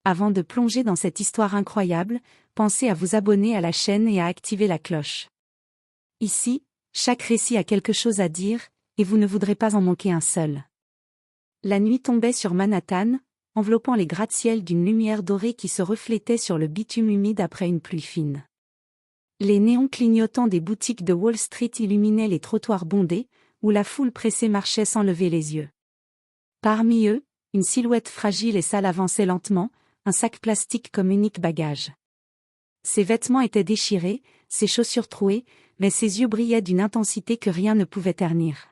Avant de plonger dans cette histoire incroyable, pensez à vous abonner à la chaîne et à activer la cloche. Ici, chaque récit a quelque chose à dire, et vous ne voudrez pas en manquer un seul. La nuit tombait sur Manhattan, enveloppant les gratte-ciel d'une lumière dorée qui se reflétait sur le bitume humide après une pluie fine. Les néons clignotants des boutiques de Wall Street illuminaient les trottoirs bondés, où la foule pressée marchait sans lever les yeux. Parmi eux, une silhouette fragile et sale avançait lentement, un sac plastique comme unique bagage. Ses vêtements étaient déchirés, ses chaussures trouées, mais ses yeux brillaient d'une intensité que rien ne pouvait ternir.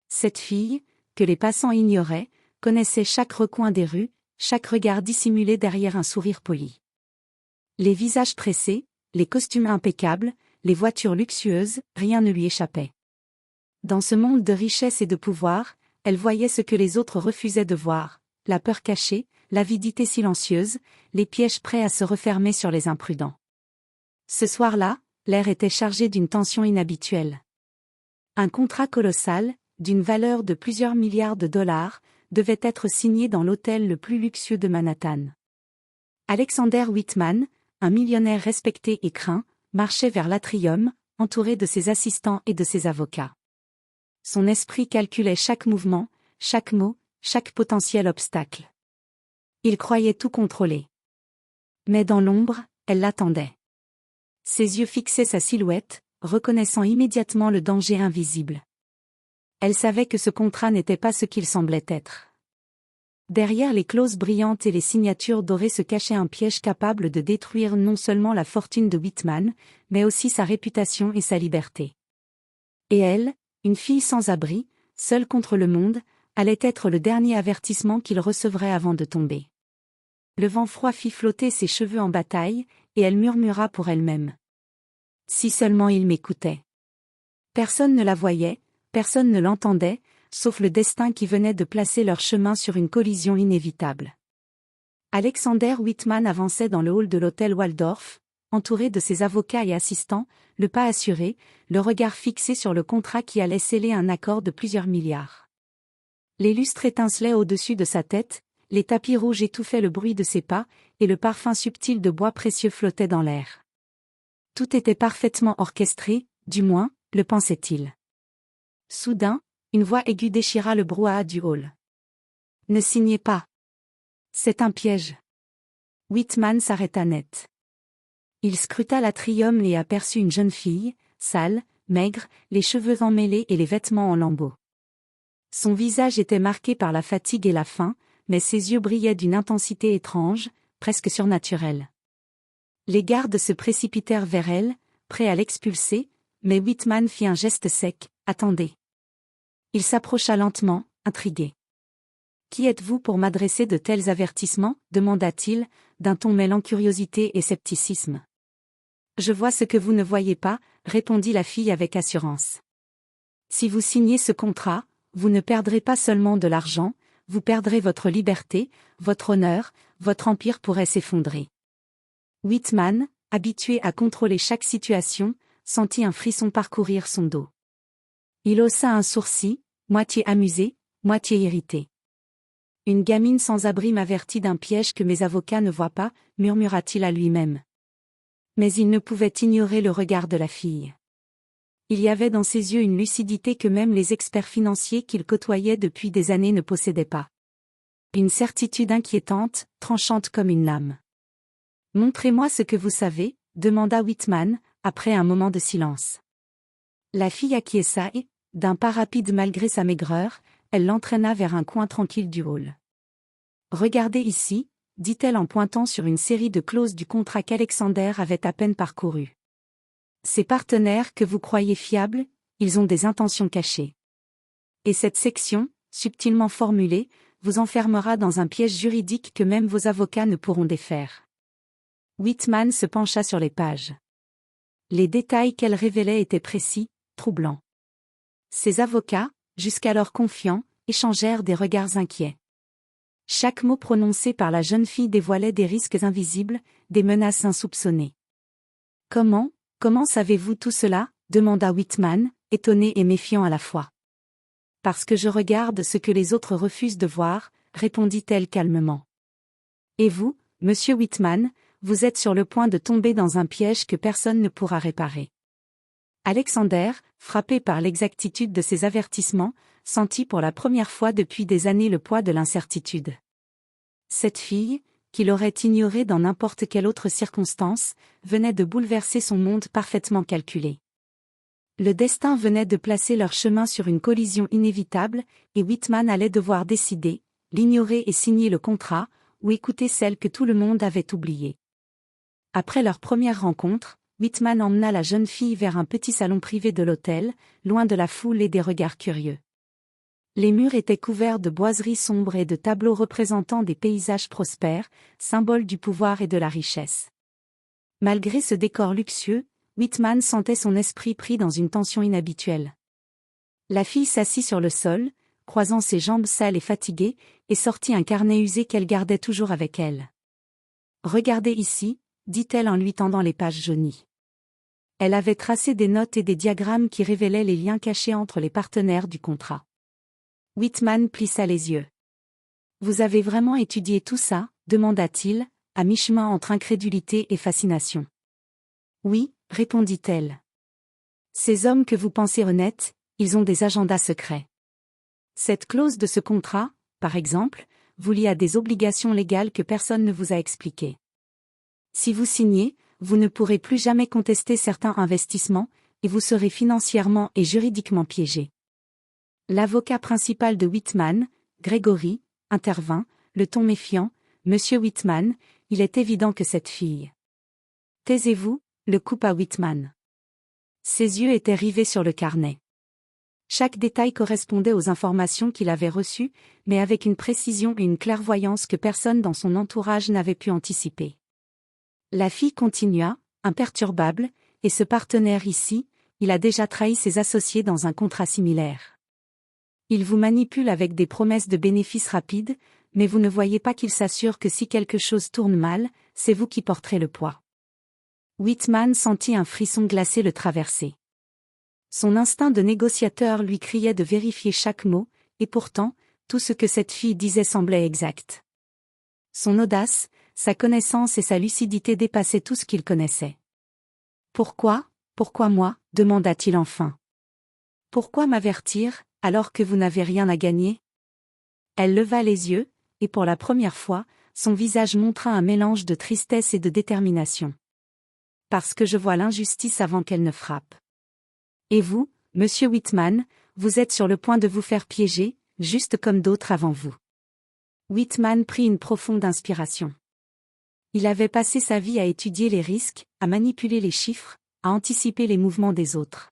Cette fille, que les passants ignoraient, connaissait chaque recoin des rues, chaque regard dissimulé derrière un sourire poli. Les visages pressés, les costumes impeccables, les voitures luxueuses, rien ne lui échappait. Dans ce monde de richesse et de pouvoir, elle voyait ce que les autres refusaient de voir, la peur cachée, l'avidité silencieuse, les pièges prêts à se refermer sur les imprudents. Ce soir-là, l'air était chargé d'une tension inhabituelle. Un contrat colossal, d'une valeur de plusieurs milliards de dollars, devait être signé dans l'hôtel le plus luxueux de Manhattan. Alexander Whitman, un millionnaire respecté et craint, marchait vers l'atrium, entouré de ses assistants et de ses avocats. Son esprit calculait chaque mouvement, chaque mot, chaque potentiel obstacle. Il croyait tout contrôler. Mais dans l'ombre, elle l'attendait. Ses yeux fixaient sa silhouette, reconnaissant immédiatement le danger invisible. Elle savait que ce contrat n'était pas ce qu'il semblait être. Derrière les clauses brillantes et les signatures dorées se cachait un piège capable de détruire non seulement la fortune de Whitman, mais aussi sa réputation et sa liberté. Et elle, une fille sans abri, seule contre le monde, allait être le dernier avertissement qu'il recevrait avant de tomber. Le vent froid fit flotter ses cheveux en bataille, et elle murmura pour elle-même. Si seulement il m'écoutait. Personne ne la voyait, personne ne l'entendait, sauf le destin qui venait de placer leur chemin sur une collision inévitable. Alexander Whitman avançait dans le hall de l'hôtel Waldorf, entouré de ses avocats et assistants, le pas assuré, le regard fixé sur le contrat qui allait sceller un accord de plusieurs milliards. Les lustres étincelaient au-dessus de sa tête, les tapis rouges étouffaient le bruit de ses pas, et le parfum subtil de bois précieux flottait dans l'air. Tout était parfaitement orchestré, du moins, le pensait-il. Soudain, une voix aiguë déchira le brouhaha du hall. « Ne signez pas. C'est un piège. » Whitman s'arrêta net. Il scruta l'atrium et aperçut une jeune fille, sale, maigre, les cheveux emmêlés et les vêtements en lambeaux. Son visage était marqué par la fatigue et la faim, mais ses yeux brillaient d'une intensité étrange, presque surnaturelle. Les gardes se précipitèrent vers elle, prêts à l'expulser, mais Whitman fit un geste sec. « Attendez. » Il s'approcha lentement, intrigué. « Qui êtes-vous pour m'adresser de tels avertissements » demanda-t-il, d'un ton mêlant curiosité et scepticisme. « Je vois ce que vous ne voyez pas » répondit la fille avec assurance. « Si vous signez ce contrat, vous ne perdrez pas seulement de l'argent, vous perdrez votre liberté, votre honneur, votre empire pourrait s'effondrer. » Whitman, habitué à contrôler chaque situation, sentit un frisson parcourir son dos. Il haussa un sourcil, moitié amusé, moitié irrité. « Une gamine sans abri m'avertit d'un piège que mes avocats ne voient pas, » murmura-t-il à lui-même. Mais il ne pouvait ignorer le regard de la fille. Il y avait dans ses yeux une lucidité que même les experts financiers qu'il côtoyait depuis des années ne possédaient pas. Une certitude inquiétante, tranchante comme une lame. « Montrez-moi ce que vous savez » demanda Whitman, après un moment de silence. La fille acquiesça et, d'un pas rapide malgré sa maigreur, elle l'entraîna vers un coin tranquille du hall. « Regardez ici » dit-elle en pointant sur une série de clauses du contrat qu'Alexander avait à peine parcouru. « Ces partenaires que vous croyez fiables, ils ont des intentions cachées. Et cette section, subtilement formulée, vous enfermera dans un piège juridique que même vos avocats ne pourront défaire. » Whitman se pencha sur les pages. Les détails qu'elle révélait étaient précis, troublants. Ses avocats, jusqu'alors confiants, échangèrent des regards inquiets. Chaque mot prononcé par la jeune fille dévoilait des risques invisibles, des menaces insoupçonnées. « Comment savez-vous tout cela » demanda Whitman, étonné et méfiant à la fois. « Parce que je regarde ce que les autres refusent de voir » répondit-elle calmement. « Et vous Monsieur Whitman, vous êtes sur le point de tomber dans un piège que personne ne pourra réparer. Alexander, frappé par l'exactitude de ces avertissements, sentit pour la première fois depuis des années le poids de l'incertitude. Cette fille, qu'il aurait ignorée dans n'importe quelle autre circonstance, venait de bouleverser son monde parfaitement calculé. Le destin venait de placer leur chemin sur une collision inévitable, et Whitman allait devoir décider, l'ignorer et signer le contrat, ou écouter celle que tout le monde avait oubliée. Après leur première rencontre, Whitman emmena la jeune fille vers un petit salon privé de l'hôtel, loin de la foule et des regards curieux. Les murs étaient couverts de boiseries sombres et de tableaux représentant des paysages prospères, symboles du pouvoir et de la richesse. Malgré ce décor luxueux, Whitman sentait son esprit pris dans une tension inhabituelle. La fille s'assit sur le sol, croisant ses jambes sales et fatiguées, et sortit un carnet usé qu'elle gardait toujours avec elle. « Regardez ici », dit-elle en lui tendant les pages jaunies. Elle avait tracé des notes et des diagrammes qui révélaient les liens cachés entre les partenaires du contrat. Whitman plissa les yeux. « Vous avez vraiment étudié tout ça ?» demanda-t-il, à mi-chemin entre incrédulité et fascination. « Oui », répondit-elle. « Ces hommes que vous pensez honnêtes, ils ont des agendas secrets. Cette clause de ce contrat, par exemple, vous lie à des obligations légales que personne ne vous a expliquées. Si vous signez, vous ne pourrez plus jamais contester certains investissements, et vous serez financièrement et juridiquement piégé. » L'avocat principal de Whitman, Gregory, intervint, le ton méfiant. « Monsieur Whitman, il est évident que cette fille. » « Taisez-vous », le coupa Whitman. Ses yeux étaient rivés sur le carnet. Chaque détail correspondait aux informations qu'il avait reçues, mais avec une précision et une clairvoyance que personne dans son entourage n'avait pu anticiper. La fille continua, imperturbable, « Et ce partenaire ici, il a déjà trahi ses associés dans un contrat similaire. Il vous manipule avec des promesses de bénéfices rapides, mais vous ne voyez pas qu'il s'assure que si quelque chose tourne mal, c'est vous qui porterez le poids. » Whitman sentit un frisson glacé le traverser. Son instinct de négociateur lui criait de vérifier chaque mot, et pourtant, tout ce que cette fille disait semblait exact. Son audace, sa connaissance et sa lucidité dépassaient tout ce qu'il connaissait. « Pourquoi moi ?» demanda-t-il enfin. « Pourquoi m'avertir, alors que vous n'avez rien à gagner ?» Elle leva les yeux, et pour la première fois, son visage montra un mélange de tristesse et de détermination. « Parce que je vois l'injustice avant qu'elle ne frappe. Et vous, monsieur Whitman, vous êtes sur le point de vous faire piéger, juste comme d'autres avant vous. » Whitman prit une profonde inspiration. Il avait passé sa vie à étudier les risques, à manipuler les chiffres, à anticiper les mouvements des autres.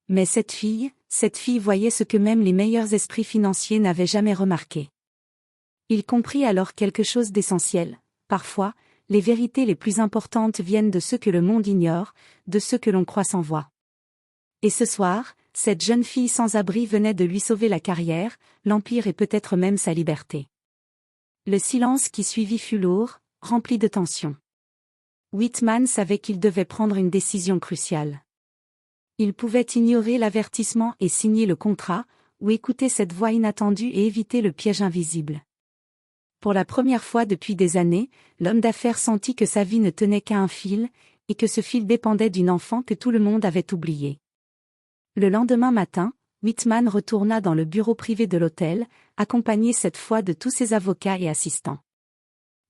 Mais cette fille voyait ce que même les meilleurs esprits financiers n'avaient jamais remarqué. Il comprit alors quelque chose d'essentiel. Parfois, les vérités les plus importantes viennent de ceux que le monde ignore, de ceux que l'on croit sans voix. Et ce soir, cette jeune fille sans abri venait de lui sauver la carrière, l'empire et peut-être même sa liberté. Le silence qui suivit fut lourd, rempli de tension. Whitman savait qu'il devait prendre une décision cruciale. Il pouvait ignorer l'avertissement et signer le contrat, ou écouter cette voix inattendue et éviter le piège invisible. Pour la première fois depuis des années, l'homme d'affaires sentit que sa vie ne tenait qu'à un fil, et que ce fil dépendait d'une enfant que tout le monde avait oubliée. Le lendemain matin, Whitman retourna dans le bureau privé de l'hôtel, accompagné cette fois de tous ses avocats et assistants.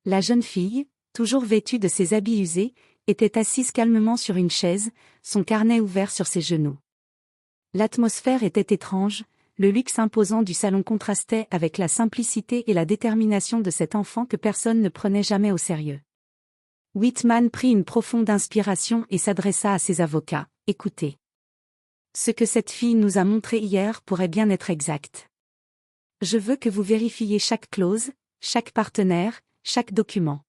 La jeune fille, toujours vêtue de ses habits usés, était assise calmement sur une chaise, son carnet ouvert sur ses genoux. L'atmosphère était étrange, le luxe imposant du salon contrastait avec la simplicité et la détermination de cet enfant que personne ne prenait jamais au sérieux. Whitman prit une profonde inspiration et s'adressa à ses avocats. « Écoutez. Ce que cette fille nous a montré hier pourrait bien être exact. Je veux que vous vérifiez chaque clause, chaque partenaire, chaque document. »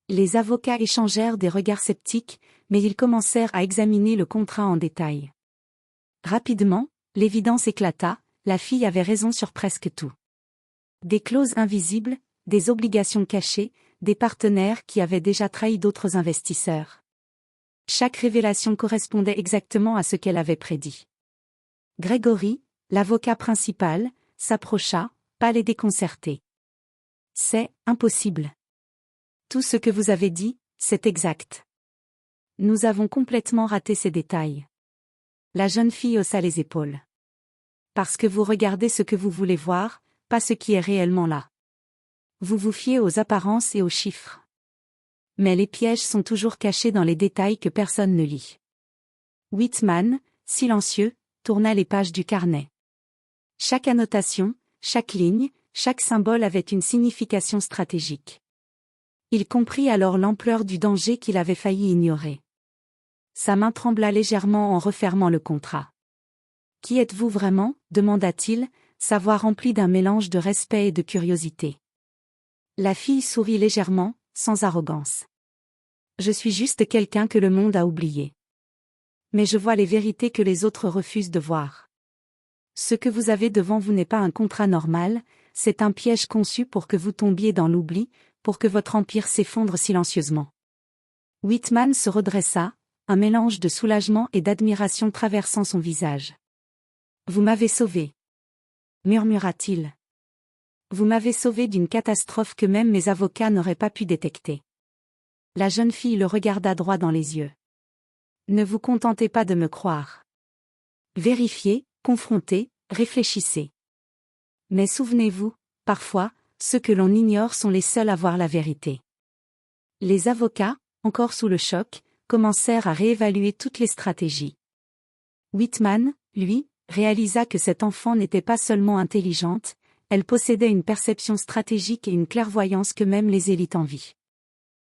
Les avocats échangèrent des regards sceptiques, mais ils commencèrent à examiner le contrat en détail. Rapidement, l'évidence éclata, la fille avait raison sur presque tout. Des clauses invisibles, des obligations cachées, des partenaires qui avaient déjà trahi d'autres investisseurs. Chaque révélation correspondait exactement à ce qu'elle avait prédit. Gregory, l'avocat principal, s'approcha, pâle et déconcerté. « C'est impossible. Tout ce que vous avez dit, c'est exact. Nous avons complètement raté ces détails. La jeune fille haussa les épaules. Parce que vous regardez ce que vous voulez voir, pas ce qui est réellement là. Vous vous fiez aux apparences et aux chiffres. Mais les pièges sont toujours cachés dans les détails que personne ne lit. Whitman, silencieux, tourna les pages du carnet. Chaque annotation, chaque ligne, chaque symbole avait une signification stratégique. Il comprit alors l'ampleur du danger qu'il avait failli ignorer. Sa main trembla légèrement en refermant le contrat. « Qui êtes-vous vraiment » demanda-t-il, sa voix remplie d'un mélange de respect et de curiosité. La fille sourit légèrement, sans arrogance. « Je suis juste quelqu'un que le monde a oublié. Mais je vois les vérités que les autres refusent de voir. Ce que vous avez devant vous n'est pas un contrat normal, c'est un piège conçu pour que vous tombiez dans l'oubli, pour que votre empire s'effondre silencieusement. » Whitman se redressa, un mélange de soulagement et d'admiration traversant son visage. « Vous m'avez sauvé. » murmura-t-il. « Vous m'avez sauvé d'une catastrophe que même mes avocats n'auraient pas pu détecter. » La jeune fille le regarda droit dans les yeux. « Ne vous contentez pas de me croire. Vérifiez, confrontez, réfléchissez. Mais souvenez-vous, parfois, ceux que l'on ignore sont les seuls à voir la vérité. » Les avocats, encore sous le choc, commencèrent à réévaluer toutes les stratégies. Whitman, lui, réalisa que cette enfant n'était pas seulement intelligente, elle possédait une perception stratégique et une clairvoyance que même les élites envient.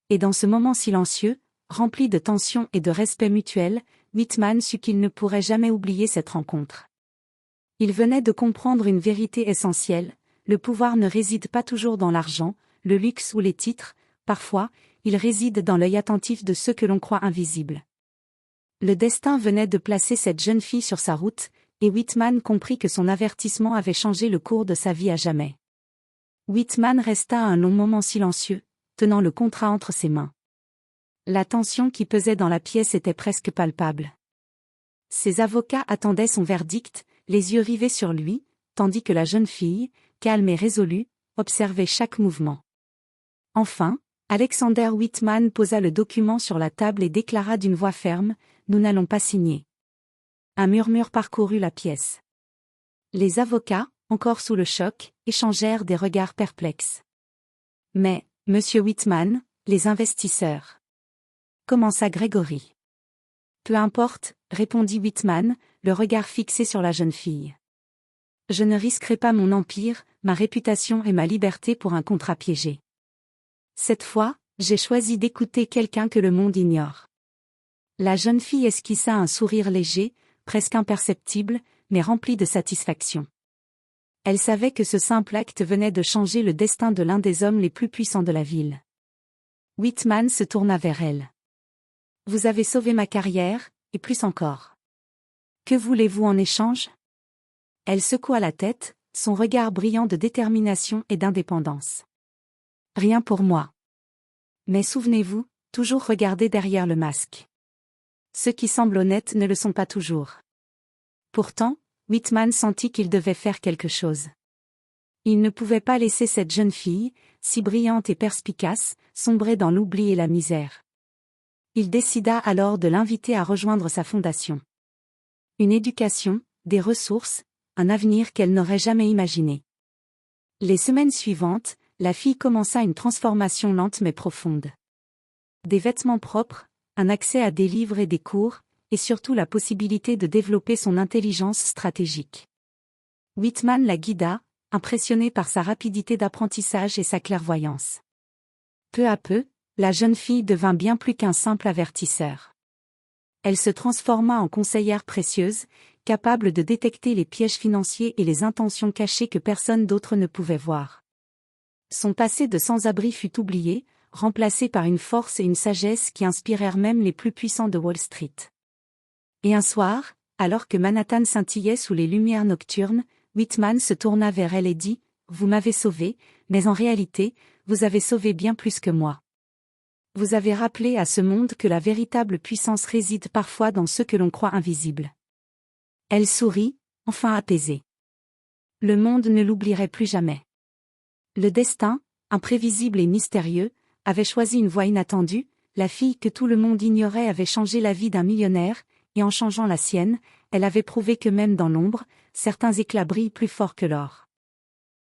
Et dans ce moment silencieux, rempli de tension et de respect mutuel, Whitman sut qu'il ne pourrait jamais oublier cette rencontre. Il venait de comprendre une vérité essentielle, le pouvoir ne réside pas toujours dans l'argent, le luxe ou les titres, parfois, il réside dans l'œil attentif de ceux que l'on croit invisibles. Le destin venait de placer cette jeune fille sur sa route, et Whitman comprit que son avertissement avait changé le cours de sa vie à jamais. Whitman resta un long moment silencieux, tenant le contrat entre ses mains. La tension qui pesait dans la pièce était presque palpable. Ses avocats attendaient son verdict, les yeux rivés sur lui, tandis que la jeune fille, calme et résolue, observait chaque mouvement. Enfin, Alexander Whitman posa le document sur la table et déclara d'une voix ferme, « Nous n'allons pas signer. » Un murmure parcourut la pièce. Les avocats, encore sous le choc, échangèrent des regards perplexes. « Mais, monsieur Whitman, les investisseurs. » commença Gregory. « Peu importe, » répondit Whitman, le regard fixé sur la jeune fille. « Je ne risquerai pas mon empire, ma réputation et ma liberté pour un contrat piégé. Cette fois, j'ai choisi d'écouter quelqu'un que le monde ignore. » La jeune fille esquissa un sourire léger, presque imperceptible, mais rempli de satisfaction. Elle savait que ce simple acte venait de changer le destin de l'un des hommes les plus puissants de la ville. Whitman se tourna vers elle. « Vous avez sauvé ma carrière, et plus encore. Que voulez-vous en échange ?» Elle secoua la tête, son regard brillant de détermination et d'indépendance. « Rien pour moi. Mais souvenez-vous, toujours regarder derrière le masque. Ceux qui semblent honnêtes ne le sont pas toujours. » Pourtant, Whitman sentit qu'il devait faire quelque chose. Il ne pouvait pas laisser cette jeune fille, si brillante et perspicace, sombrer dans l'oubli et la misère. Il décida alors de l'inviter à rejoindre sa fondation. Une éducation, des ressources, un avenir qu'elle n'aurait jamais imaginé. Les semaines suivantes, la fille commença une transformation lente mais profonde. Des vêtements propres, un accès à des livres et des cours, et surtout la possibilité de développer son intelligence stratégique. Whitman la guida, impressionné par sa rapidité d'apprentissage et sa clairvoyance. Peu à peu, la jeune fille devint bien plus qu'un simple avertisseur. Elle se transforma en conseillère précieuse, capable de détecter les pièges financiers et les intentions cachées que personne d'autre ne pouvait voir. Son passé de sans-abri fut oublié, remplacé par une force et une sagesse qui inspirèrent même les plus puissants de Wall Street. Et un soir, alors que Manhattan scintillait sous les lumières nocturnes, Whitman se tourna vers elle et dit « Vous m'avez sauvé, mais en réalité, vous avez sauvé bien plus que moi. Vous avez rappelé à ce monde que la véritable puissance réside parfois dans ceux que l'on croit invisibles. » Elle sourit, enfin apaisée. Le monde ne l'oublierait plus jamais. Le destin, imprévisible et mystérieux, avait choisi une voie inattendue, la fille que tout le monde ignorait avait changé la vie d'un millionnaire, et en changeant la sienne, elle avait prouvé que même dans l'ombre, certains éclats brillent plus fort que l'or.